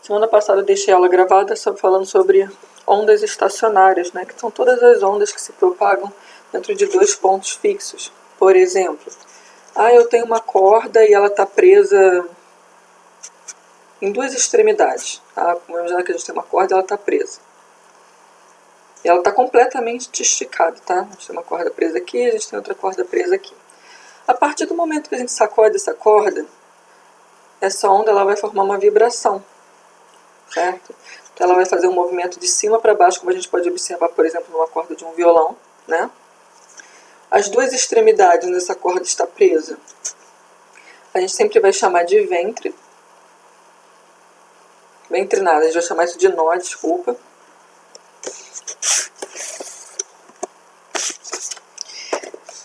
Semana passada eu deixei ela gravada falando sobre ondas estacionárias, né, que são todas as ondas que se propagam dentro de dois pontos fixos. Por exemplo, eu tenho uma corda e ela está presa em duas extremidades. Vamos imaginar que a gente tem uma corda e ela está presa. E ela está completamente esticada, tá? A gente tem uma corda presa aqui, a gente tem outra corda presa aqui. A partir do momento que a gente sacode essa corda, essa onda ela vai formar uma vibração, certo? Então ela vai fazer um movimento de cima para baixo, como a gente pode observar, por exemplo, numa corda de um violão, né? As duas extremidades dessa corda está presa. A gente sempre vai chamar de ventre. Ventre nada, a gente vai chamar isso de nó, desculpa.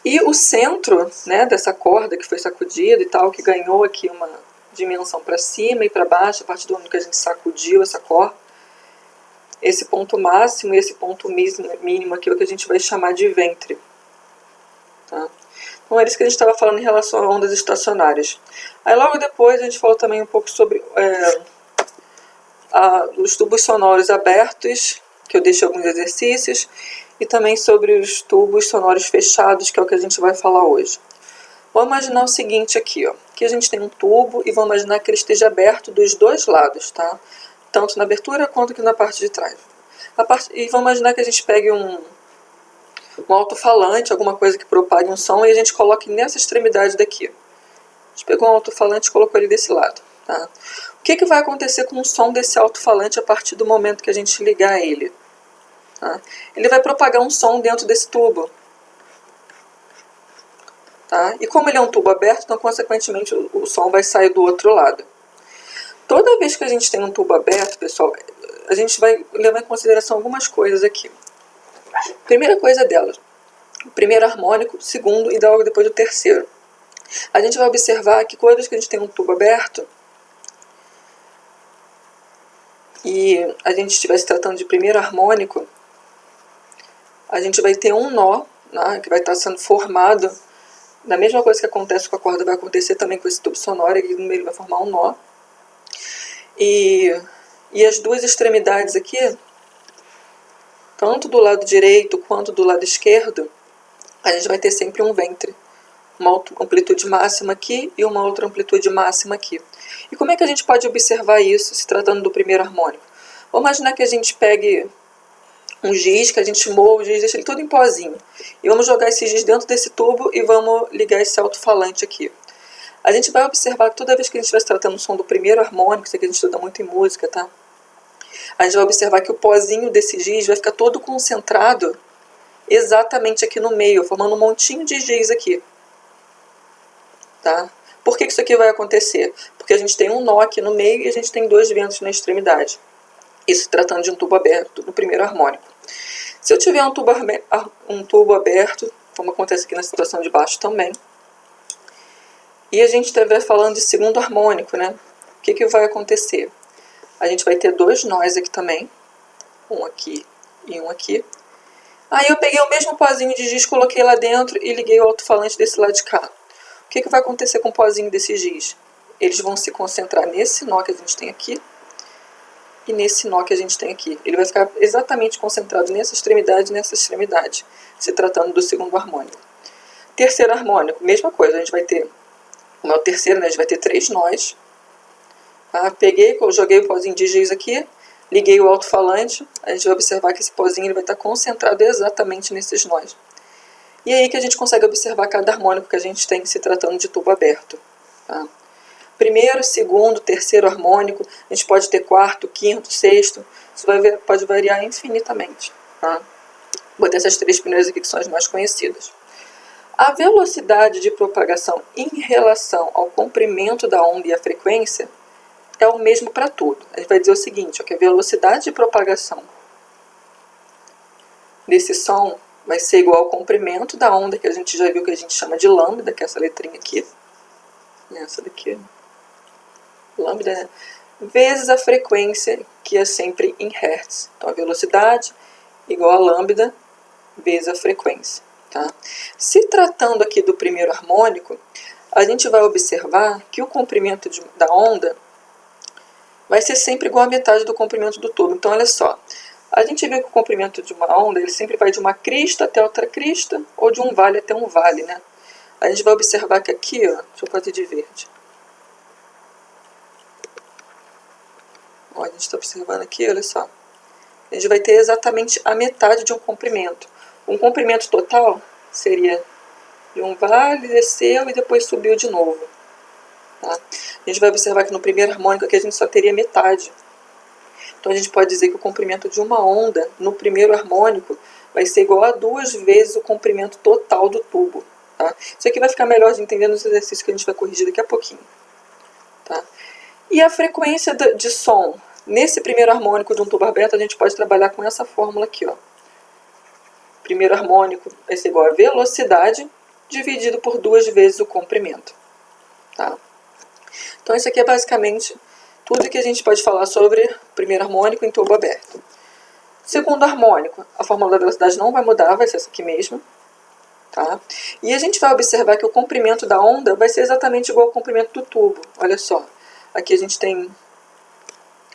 E o centro, né, dessa corda que foi sacudida e tal, que ganhou aqui uma dimensão para cima e para baixo, a partir do momento que a gente sacudiu essa corda, esse ponto máximo e esse ponto mínimo aqui é o que a gente vai chamar de ventre. Tá? Então é isso que a gente estava falando em relação a ondas estacionárias. Aí logo depois a gente falou também um pouco sobre os tubos sonoros abertos, que eu deixei alguns exercícios, e também sobre os tubos sonoros fechados, que é o que a gente vai falar hoje. Vamos imaginar o seguinte aqui, ó. Aqui a gente tem um tubo e vamos imaginar que ele esteja aberto dos dois lados, tá? Tanto na abertura quanto aqui na parte de trás. E vamos imaginar que a gente pegue um alto-falante, alguma coisa que propague um som, e a gente coloque nessa extremidade daqui. A gente pegou um alto-falante e colocou ele desse lado, tá? O que vai acontecer com o som desse alto-falante a partir do momento que a gente ligar ele? Tá? Ele vai propagar um som dentro desse tubo. Tá? E como ele é um tubo aberto, então consequentemente o som vai sair do outro lado. Toda vez que a gente tem um tubo aberto, pessoal, a gente vai levar em consideração algumas coisas aqui. Primeira coisa delas, o primeiro harmônico, o segundo e logo depois o terceiro. A gente vai observar que toda vez que a gente tem um tubo aberto, e a gente estiver se tratando de primeiro harmônico, a gente vai ter um nó, né, que vai estar sendo formado. Na mesma coisa que acontece com a corda, vai acontecer também com esse tubo sonoro, e no meio vai formar um nó. E as duas extremidades aqui, tanto do lado direito quanto do lado esquerdo, a gente vai ter sempre um ventre. Uma amplitude máxima aqui e uma outra amplitude máxima aqui. E como é que a gente pode observar isso, se tratando do primeiro harmônico? Vamos imaginar que a gente pegue um giz, que a gente moa o giz, deixa ele todo em pozinho. E vamos jogar esse giz dentro desse tubo e vamos ligar esse alto-falante aqui. A gente vai observar que toda vez que a gente estiver tratando o som do primeiro harmônico, isso aqui a gente estuda muito em música, tá? A gente vai observar que o pozinho desse giz vai ficar todo concentrado exatamente aqui no meio, formando um montinho de giz aqui. Tá? Por que isso aqui vai acontecer? Porque a gente tem um nó aqui no meio e a gente tem dois ventos na extremidade. Isso tratando de um tubo aberto no primeiro harmônico. Se eu tiver um tubo aberto, como acontece aqui na situação de baixo também, e a gente estiver falando de segundo harmônico, né? O que vai acontecer? A gente vai ter dois nós aqui também, um aqui e um aqui. Aí eu peguei o mesmo pozinho de giz, coloquei lá dentro e liguei o alto-falante desse lado de cá. O que vai acontecer com o pozinho desse giz? Eles vão se concentrar nesse nó que a gente tem aqui e nesse nó que a gente tem aqui. Ele vai ficar exatamente concentrado nessa extremidade e nessa extremidade, se tratando do segundo harmônico. Terceiro harmônico, mesma coisa, a gente vai ter, como é o terceiro, né, a gente vai ter três nós. Tá? Joguei o pozinho de giz aqui, liguei o alto-falante, a gente vai observar que esse pozinho ele vai estar concentrado exatamente nesses nós. E aí que a gente consegue observar cada harmônico que a gente tem se tratando de tubo aberto. Tá? Primeiro, segundo, terceiro harmônico, a gente pode ter quarto, quinto, sexto, isso pode variar infinitamente. Tá? Vou ter essas três primeiras aqui que são as mais conhecidas. A velocidade de propagação em relação ao comprimento da onda e a frequência é o mesmo para tudo. A gente vai dizer o seguinte, ó, que a velocidade de propagação desse som vai ser igual ao comprimento da onda, que a gente já viu que a gente chama de lambda, que é essa letrinha aqui. Essa daqui. Lambda, né? Vezes a frequência, que é sempre em hertz. Então, a velocidade igual a lambda vezes a frequência. Tá? Se tratando aqui do primeiro harmônico, a gente vai observar que o comprimento da onda vai ser sempre igual à metade do comprimento do tubo. Então, olha só, a gente vê que o comprimento de uma onda, ele sempre vai de uma crista até outra crista, ou de um vale até um vale, né? A gente vai observar que aqui, ó, deixa eu fazer de verde. Ó, a gente está observando aqui, olha só. A gente vai ter exatamente a metade de um comprimento. Um comprimento total seria de um vale, desceu e depois subiu de novo. Tá? A gente vai observar que no primeiro harmônico aqui a gente só teria metade. Então a gente pode dizer que o comprimento de uma onda no primeiro harmônico vai ser igual a 2 vezes o comprimento total do tubo. Tá? Isso aqui vai ficar melhor de entender nos exercícios que a gente vai corrigir daqui a pouquinho. Tá? E a frequência de som nesse primeiro harmônico de um tubo aberto, a gente pode trabalhar com essa fórmula aqui. Ó. Primeiro harmônico vai ser igual a velocidade dividido por 2 vezes o comprimento. Tá? Então isso aqui é basicamente tudo que a gente pode falar sobre o primeiro harmônico em tubo aberto. Segundo harmônico, a fórmula da velocidade não vai mudar, vai ser essa aqui mesmo. Tá? E a gente vai observar que o comprimento da onda vai ser exatamente igual ao comprimento do tubo. Olha só, aqui a gente tem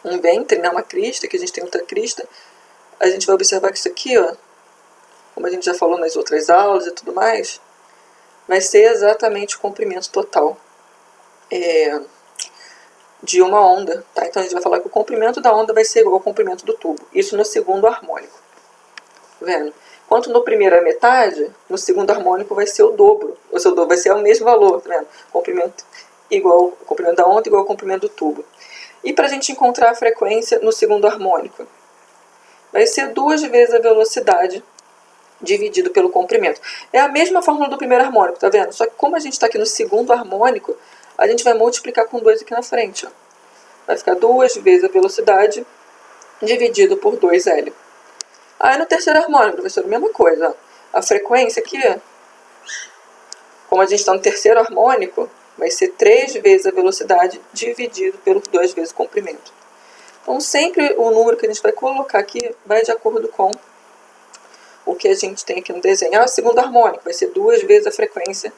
um ventre, né, uma crista, aqui a gente tem outra crista. A gente vai observar que isso aqui, ó, como a gente já falou nas outras aulas e tudo mais, vai ser exatamente o comprimento total de uma onda. Tá? Então a gente vai falar que o comprimento da onda vai ser igual ao comprimento do tubo. Isso no segundo harmônico. Tá vendo? Enquanto no primeiro é metade, no segundo harmônico vai ser o dobro. Ou seja, o dobro vai ser o mesmo valor. Tá vendo? Comprimento igual, o comprimento da onda igual ao comprimento do tubo. E para a gente encontrar a frequência no segundo harmônico, vai ser 2 vezes a velocidade dividido pelo comprimento. É a mesma fórmula do primeiro harmônico, tá vendo? Só que como a gente está aqui no segundo harmônico, a gente vai multiplicar com 2 aqui na frente. Ó. Vai ficar 2 vezes a velocidade dividido por 2L. Aí no terceiro harmônico vai ser a mesma coisa. Ó. A frequência aqui, como a gente está no terceiro harmônico, vai ser 3 vezes a velocidade dividido pelos 2 vezes o comprimento. Então sempre o número que a gente vai colocar aqui vai de acordo com o que a gente tem aqui no desenho. O segundo harmônico vai ser 2 vezes a frequência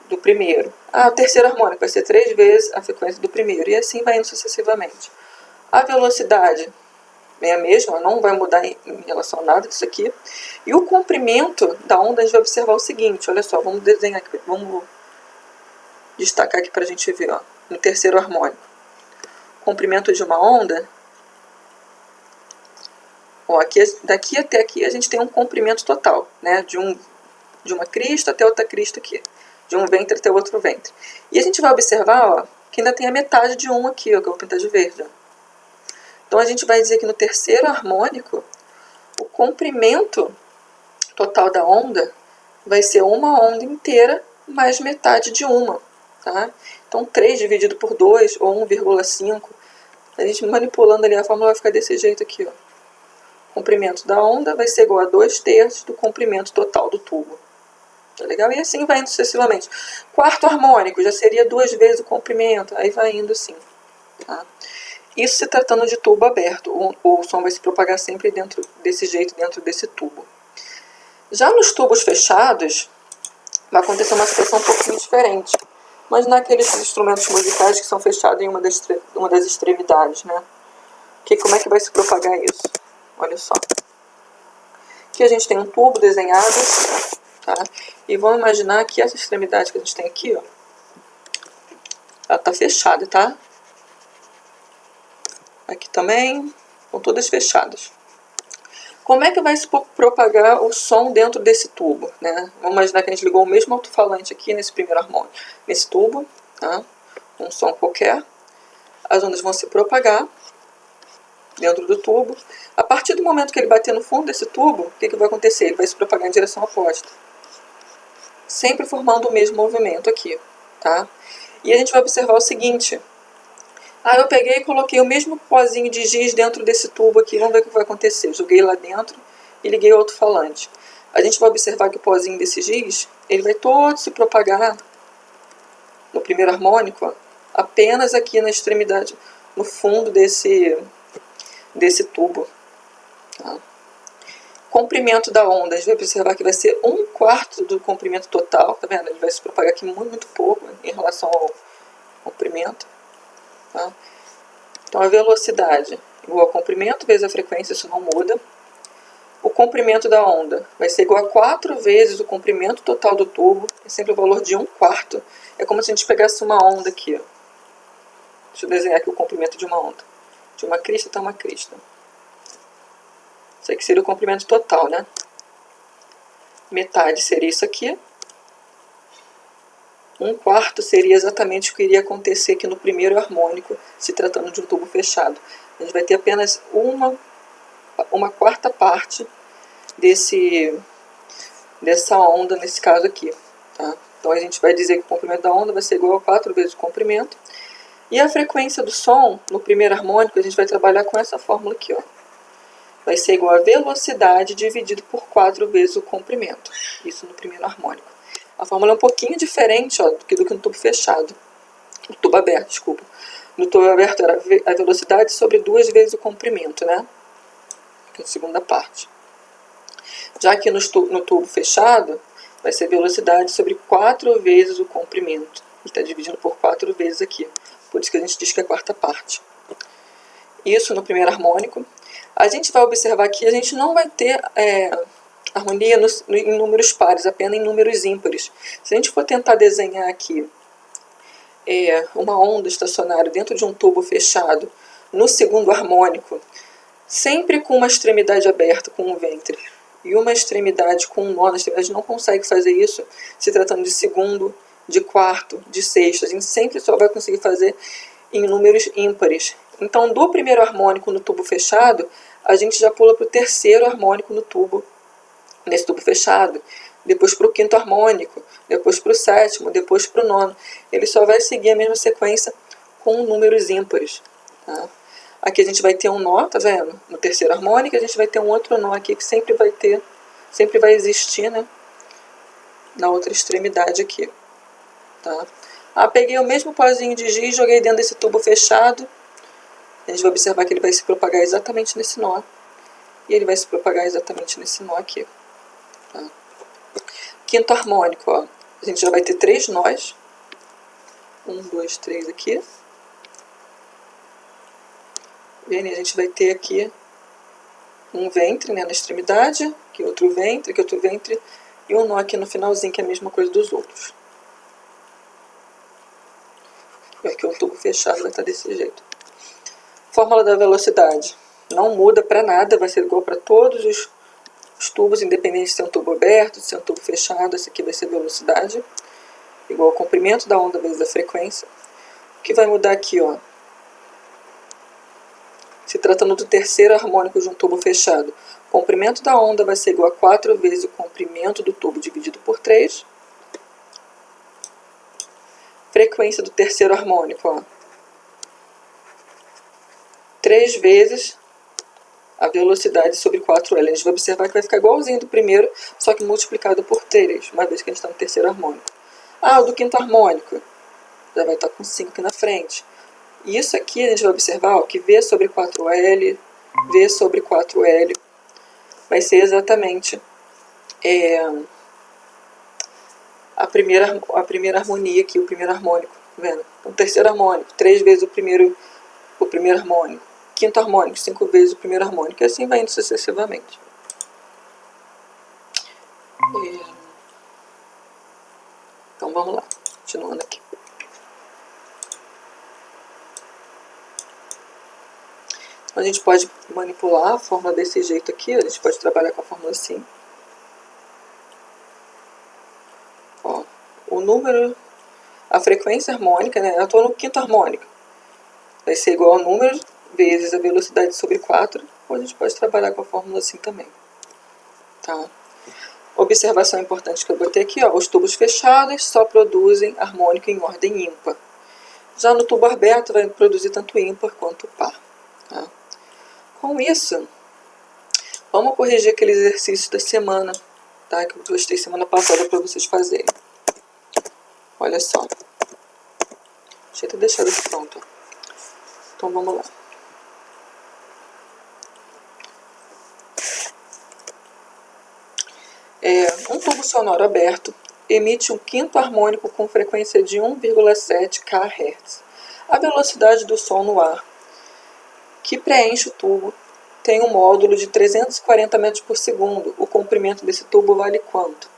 do primeiro. O terceiro harmônico vai ser 3 vezes a frequência do primeiro. E assim vai indo sucessivamente. A velocidade é a mesma, não vai mudar em relação a nada disso aqui. E o comprimento da onda, a gente vai observar o seguinte, olha só, vamos desenhar aqui, vamos destacar aqui para a gente ver, ó, no terceiro harmônico. O comprimento de uma onda, ó, aqui, daqui até aqui a gente tem um comprimento total, né, de uma crista até outra crista aqui, de um ventre até outro ventre. E a gente vai observar, ó, que ainda tem a metade de um aqui, ó, que eu vou pintar de verde. Ó. Então a gente vai dizer que no terceiro harmônico, o comprimento total da onda vai ser uma onda inteira mais metade de uma. Tá? Então 3 dividido por 2, ou 1,5, a gente manipulando ali a fórmula vai ficar desse jeito aqui. Ó. O comprimento da onda vai ser igual a 2/3 do comprimento total do tubo. Tá legal? E assim vai indo sucessivamente. Quarto harmônico já seria 2 vezes o comprimento, aí vai indo assim. Tá? Isso se tratando de tubo aberto, o som vai se propagar sempre desse jeito, dentro desse tubo. Já nos tubos fechados, vai acontecer uma situação um pouquinho diferente. Mas naqueles instrumentos musicais que são fechados em uma das extremidades, né? Como é que vai se propagar isso? Olha só. Aqui a gente tem um tubo desenhado, tá? E vamos imaginar que essa extremidade que a gente tem aqui, ó, ela está fechada, tá? Aqui também, estão todas fechadas. Como é que vai se propagar o som dentro desse tubo? Né? Vamos imaginar que a gente ligou o mesmo alto-falante aqui nesse primeiro harmônico, nesse tubo, tá? Um som qualquer. As ondas vão se propagar dentro do tubo. A partir do momento que ele bater no fundo desse tubo, o que vai acontecer? Ele vai se propagar em direção oposta. Sempre formando o mesmo movimento aqui. Tá? E a gente vai observar o seguinte. Eu peguei e coloquei o mesmo pozinho de giz dentro desse tubo aqui. Vamos ver o que vai acontecer. Eu joguei lá dentro e liguei o alto-falante. A gente vai observar que o pozinho desse giz, ele vai todo se propagar no primeiro harmônico, ó, apenas aqui na extremidade, no fundo desse tubo. Tá? Comprimento da onda, a gente vai observar que vai ser 1/4 do comprimento total. Tá vendo? Ele vai se propagar aqui muito pouco em relação ao comprimento. Tá? Então, a velocidade igual ao comprimento vezes a frequência, isso não muda. O comprimento da onda vai ser igual a 4 vezes o comprimento total do tubo, é sempre o valor de 1/4. É como se a gente pegasse uma onda aqui, ó. Deixa eu desenhar aqui o comprimento de uma onda. De uma crista até uma crista. Isso aqui seria o comprimento total, né? Metade seria isso aqui. 1/4 seria exatamente o que iria acontecer aqui no primeiro harmônico, se tratando de um tubo fechado. A gente vai ter apenas uma quarta parte dessa onda, nesse caso aqui. Tá? Então a gente vai dizer que o comprimento da onda vai ser igual a 4 vezes o comprimento. E a frequência do som, no primeiro harmônico, a gente vai trabalhar com essa fórmula aqui, ó. Vai ser igual a velocidade dividido por 4 vezes o comprimento. Isso no primeiro harmônico. A fórmula é um pouquinho diferente, ó, do que no tubo fechado. No tubo aberto, desculpa. No tubo aberto era a velocidade sobre 2 vezes o comprimento, né? Aqui na segunda parte. Já que no tubo fechado, vai ser velocidade sobre 4 vezes o comprimento. Ele está dividindo por 4 vezes aqui. Por isso que a gente diz que é a quarta parte. Isso no primeiro harmônico. A gente vai observar que a gente não vai ter harmonia em números pares, apenas em números ímpares. Se a gente for tentar desenhar aqui uma onda estacionária dentro de um tubo fechado, no segundo harmônico, sempre com uma extremidade aberta, com um ventre, e uma extremidade com um nó na extremidade, a gente não consegue fazer isso se tratando de segundo, de quarto, de sexto. A gente sempre só vai conseguir fazer em números ímpares. Então, do primeiro harmônico no tubo fechado, a gente já pula para o terceiro harmônico nesse tubo fechado, depois para o quinto harmônico, depois para o sétimo, depois para o nono. Ele só vai seguir a mesma sequência com números ímpares. Tá? Aqui a gente vai ter um nó, tá vendo? No terceiro harmônico a gente vai ter um outro nó aqui que sempre vai existir, né? Na outra extremidade aqui. Tá? Peguei o mesmo pozinho de giz, joguei dentro desse tubo fechado. A gente vai observar que ele vai se propagar exatamente nesse nó. E ele vai se propagar exatamente nesse nó aqui. Tá? Quinto harmônico, ó. A gente já vai ter 3 nós. 1, 2, 3 aqui. Vendo? A gente vai ter aqui um ventre, né, na extremidade, aqui outro ventre, e um nó aqui no finalzinho, que é a mesma coisa dos outros. Aqui um tubo fechado vai estar desse jeito. Fórmula da velocidade. Não muda para nada, vai ser igual para todos os tubos, independente de ser um tubo aberto, de ser um tubo fechado. Esse aqui vai ser velocidade, igual ao comprimento da onda vezes a frequência. O que vai mudar aqui, ó? Se tratando do terceiro harmônico de um tubo fechado, o comprimento da onda vai ser igual a 4 vezes o comprimento do tubo dividido por 3. Frequência do terceiro harmônico, ó. 3 vezes a velocidade sobre 4L. A gente vai observar que vai ficar igualzinho do primeiro, só que multiplicado por 3, uma vez que a gente está no terceiro harmônico. O do quinto harmônico já vai estar com 5 aqui na frente. E isso aqui a gente vai observar, ó, que V sobre 4L, V sobre 4L, vai ser exatamente a primeira harmonia aqui, o primeiro harmônico. Tá vendo? O terceiro harmônico, 3 vezes o primeiro harmônico. Quinto harmônico, 5 vezes o primeiro harmônico. E assim vai indo sucessivamente. Então vamos lá, continuando aqui. A gente pode manipular a fórmula desse jeito aqui, a gente pode trabalhar com a fórmula assim. Ó, o número, a frequência harmônica, né? Eu estou no quinto harmônico. Vai ser igual ao número vezes a velocidade sobre 4. Ou a gente pode trabalhar com a fórmula assim também. Tá? Observação importante que eu botei aqui, ó, os tubos fechados só produzem harmônico em ordem ímpar. Já no tubo aberto vai produzir tanto ímpar quanto par. Tá? Com isso, vamos corrigir aquele exercício da semana, tá? Que eu postei semana passada para vocês fazerem. Olha só. Deixa eu ter deixado aqui pronto. Então vamos lá. Um tubo sonoro aberto emite um quinto harmônico com frequência de 1,7 kHz. A velocidade do som no ar que preenche o tubo tem um módulo de 340 metros por segundo. O comprimento desse tubo vale quanto?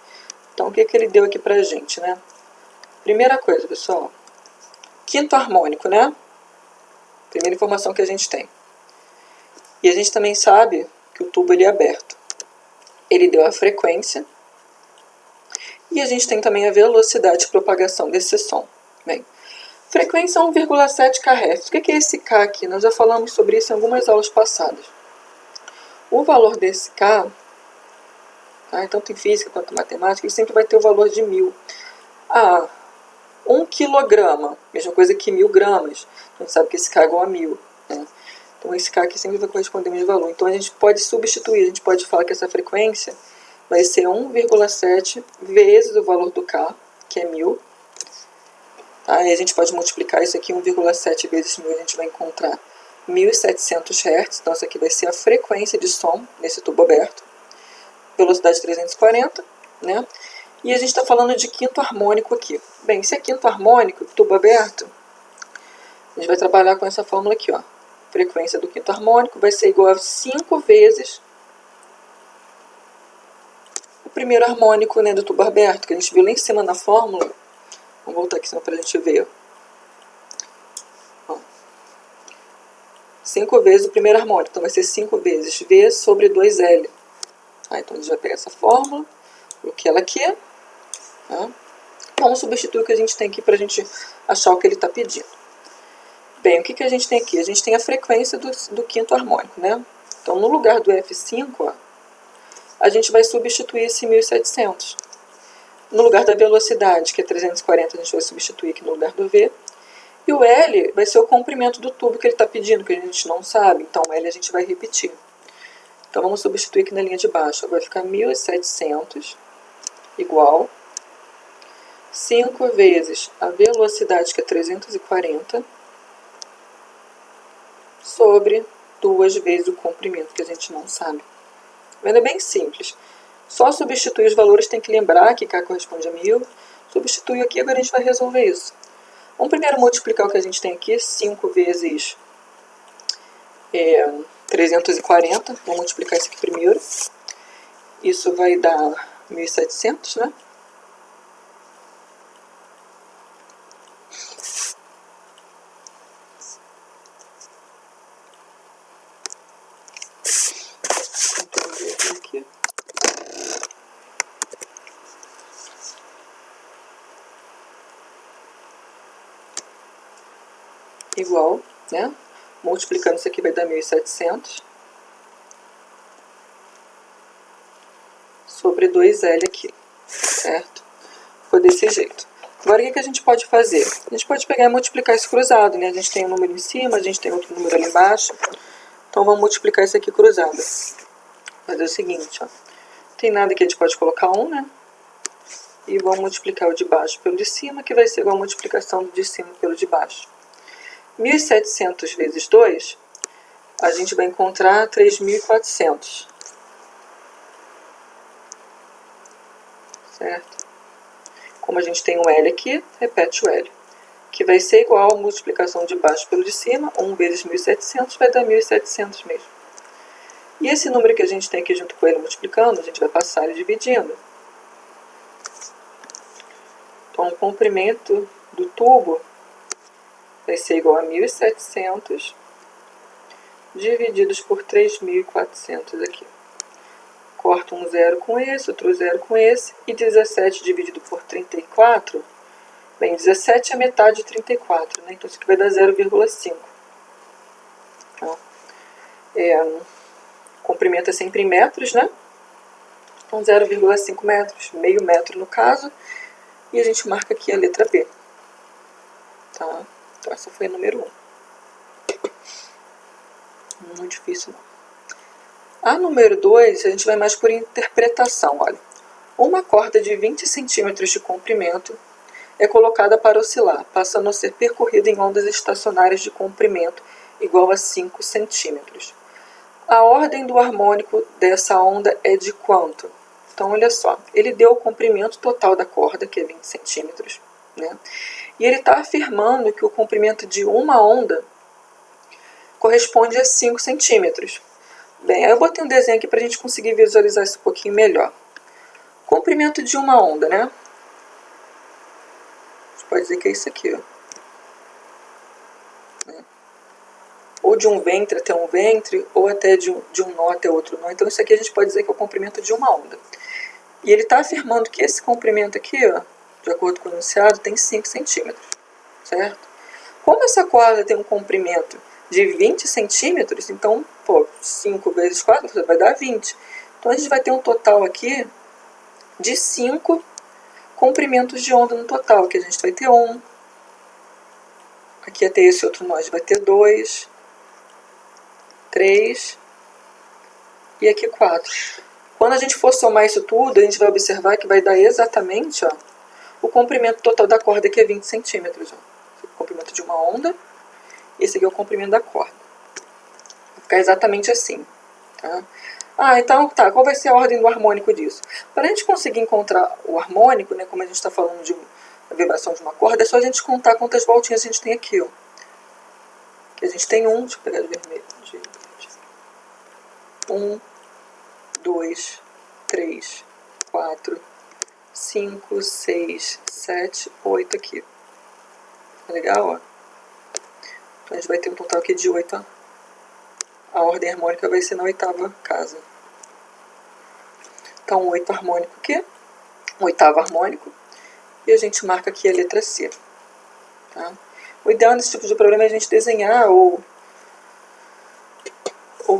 Então, o que ele deu aqui pra gente, né? Primeira coisa, pessoal. Quinto harmônico, né? Primeira informação que a gente tem. E a gente também sabe que o tubo ele é aberto. Ele deu a frequência. E a gente tem também a velocidade de propagação desse som. Bem, frequência 1,7 kHz. O que é esse K aqui? Nós já falamos sobre isso em algumas aulas passadas. O valor desse K, tá, tanto em física quanto em matemática, ele sempre vai ter o valor de 1000. 1 quilograma, mesma coisa que 1000 gramas. A gente sabe que esse K é igual a 1000. Né? Então esse K aqui sempre vai corresponder ao mesmo valor. Então a gente pode substituir, a gente pode falar que essa frequência vai ser 1,7 vezes o valor do K, que é 1000. Aí a gente pode multiplicar isso aqui, 1,7 vezes 1000, a gente vai encontrar 1700 Hz. Então essa aqui vai ser a frequência de som nesse tubo aberto. Velocidade 340, né? E a gente está falando de quinto harmônico aqui. Bem, se é quinto harmônico, tubo aberto, a gente vai trabalhar com essa fórmula aqui, ó. Frequência do quinto harmônico vai ser igual a 5 vezes o primeiro harmônico, né, do tubo aberto, que a gente viu lá em cima na fórmula. Vamos voltar aqui para a gente ver. Ó. 5 vezes o primeiro harmônico, então vai ser 5 vezes V sobre 2L. Então a gente vai pegar essa fórmula, o que ela quer. Tá? Vamos substituir o que a gente tem aqui para a gente achar o que ele está pedindo. Bem, o que a gente tem aqui? A gente tem a frequência do quinto harmônico, né? Então, no lugar do F5, ó, a gente vai substituir esse 1700. No lugar da velocidade, que é 340, a gente vai substituir aqui no lugar do V. E o L vai ser o comprimento do tubo que ele está pedindo, que a gente não sabe. Então, o L a gente vai repetir. Então, vamos substituir aqui na linha de baixo. Vai ficar 1700 igual 5 vezes a velocidade, que é 340, sobre 2 vezes o comprimento, que a gente não sabe. É bem simples. Só substituir os valores, tem que lembrar que K corresponde a 1000. Substitui aqui, agora a gente vai resolver isso. Vamos primeiro multiplicar o que a gente tem aqui, 5 vezes 340. Vamos multiplicar isso aqui primeiro. Isso vai dar 1700, né? Igual, né? Multiplicando isso aqui vai dar 1700 sobre 2L aqui, certo? Foi desse jeito. Agora o que a gente pode fazer? A gente pode pegar e multiplicar isso cruzado, né? A gente tem um número em cima, a gente tem outro número ali embaixo. Então vamos multiplicar isso aqui cruzado. Fazer o seguinte, ó. Não tem nada que a gente pode colocar 1, né? E vamos multiplicar o de baixo pelo de cima, que vai ser igual a multiplicação do de cima pelo de baixo. 1700 vezes 2, a gente vai encontrar 3.400. Certo? Como a gente tem um L aqui, repete o L. Que vai ser igual a multiplicação de baixo pelo de cima. 1 vezes 1700 vai dar 1700 mesmo. E esse número que a gente tem aqui junto com ele multiplicando, a gente vai passar ele dividindo. Então, o comprimento do tubo vai ser igual a 1.700 divididos por 3.400 aqui. Corto um zero com esse, outro zero com esse. E 17 dividido por 34, bem, 17 é metade de 34, né? Então isso aqui vai dar 0,5. Então, comprimento é sempre em metros, né? Então 0,5 metros, meio metro no caso. E a gente marca aqui a letra B. Tá? Então essa foi a número 1. Não é difícil não. A número 2, a gente vai mais por interpretação, olha. Uma corda de 20 centímetros de comprimento é colocada para oscilar, passando a ser percorrida em ondas estacionárias de comprimento igual a 5 centímetros. A ordem do harmônico dessa onda é de quanto? Então, olha só, ele deu o comprimento total da corda, que é 20 centímetros, né? E ele está afirmando que o comprimento de uma onda corresponde a 5 centímetros. Bem, aí eu botei um desenho aqui para a gente conseguir visualizar isso um pouquinho melhor. Comprimento de uma onda, né? A gente pode dizer que é isso aqui, ó. Ou de um ventre até um ventre, ou até de um nó até outro nó. Então isso aqui a gente pode dizer que é o comprimento de uma onda. E ele está afirmando que esse comprimento aqui, ó, de acordo com o enunciado, tem 5 centímetros, certo? Como essa corda tem um comprimento de 20 centímetros, então, pô, 5 vezes 4 vai dar 20. Então a gente vai ter um total aqui de 5 comprimentos de onda no total, que a gente vai ter 1. Aqui até esse outro nó a gente vai ter 2, 3 e aqui 4. Quando a gente for somar isso tudo, a gente vai observar que vai dar exatamente, ó, o comprimento total da corda, que é 20 centímetros. Ó. Esse é o comprimento de uma onda, esse aqui é o comprimento da corda. Vai ficar exatamente assim. Tá? Então tá, qual vai ser a ordem do harmônico disso? Para a gente conseguir encontrar o harmônico, né, como a gente está falando de vibração de uma corda, é só a gente contar quantas voltinhas a gente tem aqui. Ó. Que a gente tem deixa eu pegar de vermelho. 1, 2, 3, 4, 5, 6, 7, 8 aqui. Tá legal, ó? Então a gente vai ter um total aqui de 8. Ó. A ordem harmônica vai ser na 8ª casa. Então 8 harmônico aqui, 8º harmônico, e a gente marca aqui a letra C. Tá? O ideal nesse tipo de problema é a gente desenhar ou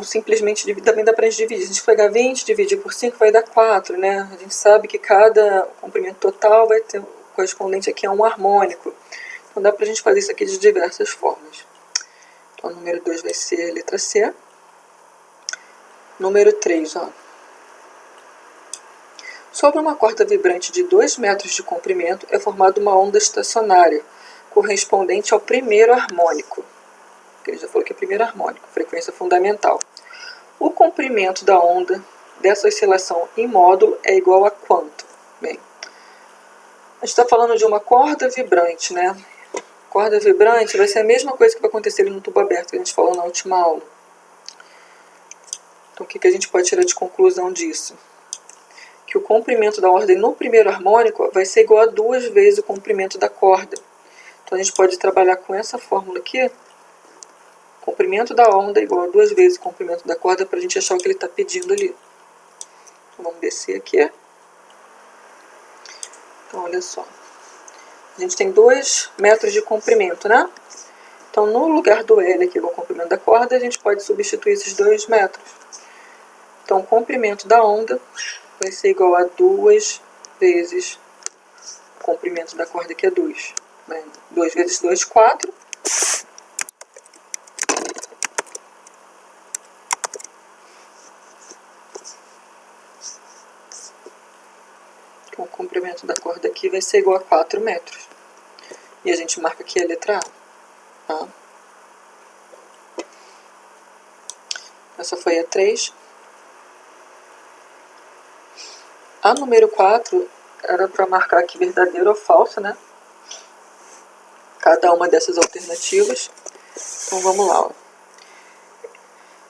simplesmente também dá pra gente dividir. Se a gente pegar 20, dividir por 5, vai dar 4, né? A gente sabe que cada comprimento total vai ter correspondente aqui a um harmônico. Então dá pra gente fazer isso aqui de diversas formas. Então o número 2 vai ser a letra C. Número 3, ó. Sobre uma corda vibrante de 2 metros de comprimento é formada uma onda estacionária, correspondente ao primeiro harmônico. Ele já falou que é primeiro harmônico, frequência fundamental. O comprimento da onda dessa oscilação em módulo é igual a quanto? Bem, a gente está falando de uma corda vibrante, né? Corda vibrante vai ser a mesma coisa que vai acontecer ali no tubo aberto que a gente falou na última aula. Então o que a gente pode tirar de conclusão disso? Que o comprimento da ordem no primeiro harmônico vai ser igual a 2 vezes o comprimento da corda. Então a gente pode trabalhar com essa fórmula aqui. Comprimento da onda é igual a 2 vezes o comprimento da corda para a gente achar o que ele está pedindo ali. Então vamos descer aqui. Então olha só. A gente tem 2 metros de comprimento, né? Então no lugar do L aqui, o comprimento da corda, a gente pode substituir esses 2 metros. Então o comprimento da onda vai ser igual a 2 vezes o comprimento da corda, que é 2. 2 vezes 2, 4. Então o comprimento da corda aqui vai ser igual a 4 metros. E a gente marca aqui a letra A. Tá? Essa foi a 3. A número 4 era para marcar aqui verdadeiro ou falso, né? Cada uma dessas alternativas. Então vamos lá. Ó.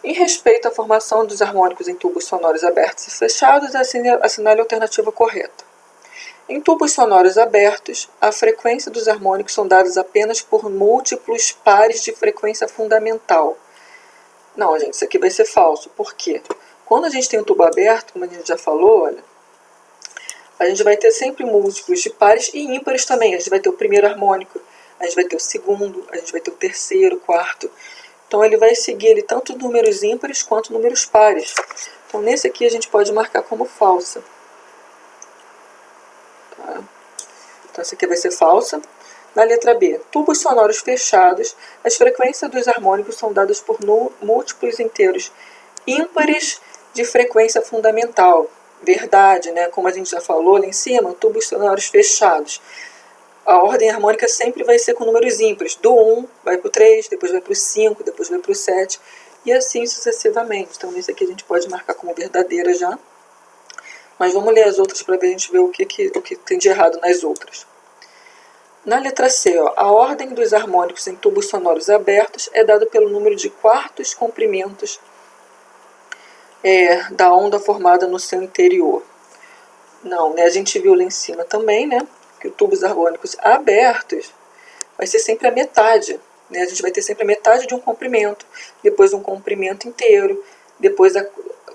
Em respeito à formação dos harmônicos em tubos sonoros abertos e fechados, assinale a alternativa correta. Em tubos sonoros abertos, a frequência dos harmônicos são dadas apenas por múltiplos pares de frequência fundamental. Não, gente, isso aqui vai ser falso. Por quê? Quando a gente tem um tubo aberto, como a gente já falou, olha, a gente vai ter sempre múltiplos de pares e ímpares também. A gente vai ter o primeiro harmônico, a gente vai ter o segundo, a gente vai ter o terceiro, o quarto. Então ele vai seguir ele, tanto números ímpares quanto números pares. Então nesse aqui a gente pode marcar como falsa. Tá? Então essa aqui vai ser falsa. Na letra B, tubos sonoros fechados, as frequências dos harmônicos são dadas por múltiplos inteiros ímpares de frequência fundamental. Verdade, né? Como a gente já falou lá em cima, tubos sonoros fechados. A ordem harmônica sempre vai ser com números ímpares. Do 1 vai para o 3, depois vai para o 5, depois vai para o 7, e assim sucessivamente. Então, isso aqui a gente pode marcar como verdadeira já. Mas vamos ler as outras para a gente ver o que tem de errado nas outras. Na letra C, ó, a ordem dos harmônicos em tubos sonoros abertos é dada pelo número de quartos comprimentos da onda formada no seu interior. Não, né? A gente viu lá em cima também, né? Que os tubos harmônicos abertos vai ser sempre a metade. Né? A gente vai ter sempre a metade de um comprimento, depois um comprimento inteiro, depois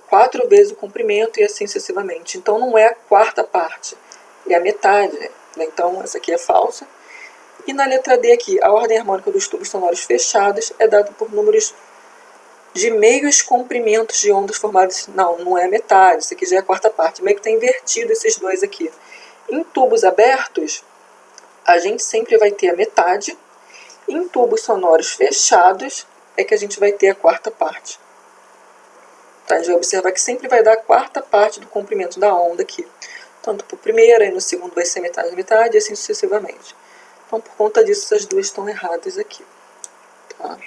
4 vezes o comprimento e assim sucessivamente. Então não é a quarta parte, é a metade. Né? Então essa aqui é falsa. E na letra D aqui, a ordem harmônica dos tubos sonoros fechados é dada por números de meios comprimentos de ondas formadas. Não é a metade, isso aqui já é a quarta parte. Meio que está invertido esses dois aqui. Em tubos abertos, a gente sempre vai ter a metade. Em tubos sonoros fechados, é que a gente vai ter a quarta parte. Tá? A gente vai observar que sempre vai dar a quarta parte do comprimento da onda aqui. Tanto para o primeiro, aí no segundo vai ser metade da metade, e assim sucessivamente. Então, por conta disso, essas duas estão erradas aqui. Tá?